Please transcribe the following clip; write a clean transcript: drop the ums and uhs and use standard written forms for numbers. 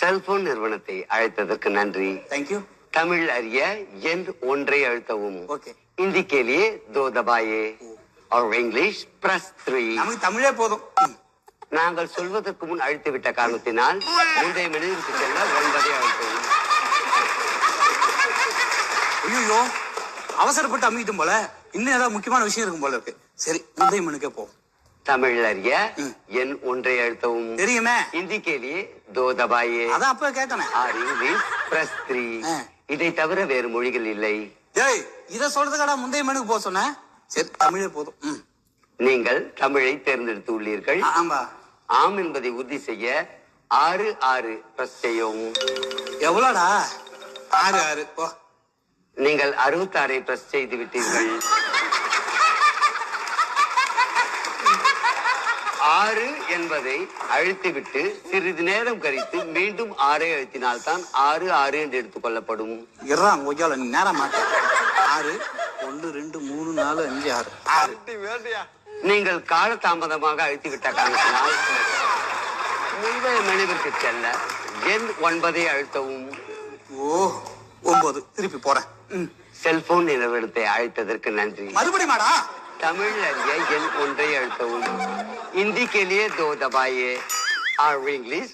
Cellphone நிறுவனத்தை அழைத்ததற்கு நன்றி. தேங்க்யூ. தமிழ் அறிய எண் ஒன்றை அழுத்தவும். ஓகே. हिंदी के लिए 2 दबाइए और इंग्लिश प्रेस 3. நமக்கு தமிழே போதும். நாங்கள் சொல்வதற்கு முன் அழுத்தி விட்ட காரணத்தினால் முந்தைய மெனுவுக்கு செல்ல 9ஐ அழுத்தவும். ஐயோ, அவசரப்பட்டு அமைக்கிட்டும் போல. இன்னும் ஏதாவது முக்கியமான விஷயம் இருக்கும் போல இருக்கு. சரி, முந்தைய மெனுக்கே போ. தமிழ் அறிய எண் ஒன்றை அழுத்தவும். தெரியுமே. हिंदी के लिए 2 दबाइए. அதான் அப்ப கேட்டனே. और इंग्लिश प्रेस 3. இதை தவிர வேறு மொழிகள் இல்லை. ஏய், இத சொல்றதுக்கடா முந்தைய மெனுக்கு போக சொன்ன? சரி, தமிழே போதும். நீங்கள் தமிழை தேர்ந்தெடுத்து உள்ளீர்கள். ஆமா. ஆம் என்பதை உறுதி செய்ய 6 பிரஸ் செய்யவும். எவ்வளோடா? 6 போ. நீங்கள் 66ஐ பிரஸ் செய்து விட்டீர்கள். 6 என்பதை அழுத்திவிட்டு சிறிது நேரம் கழித்து மீண்டும் 6ஐ அழுத்தினால்தான் 6 என்று எடுத்துக் கொள்ளப்படும். ஒய்யால நீ நேரம் மாட்ட. 6 1 2 3 4 5 6. நீங்கள் காலதாமதமாக அழுத்திவிட்ட காரணத்தினால் முந்தைய மெனுவிற்கு செல்ல எண் 9ஐ அழுத்தவும். ஓ, 9. திருப்பி போறேன். செல்போன் நிறுவனத்தை அழைத்ததற்கு நன்றி. மறுபடி மாடா. தமிழ் அறிய எண் ஒன்றை அழுத்தவும். हिंदी के लिए 2 दबाइए और इंग्लिश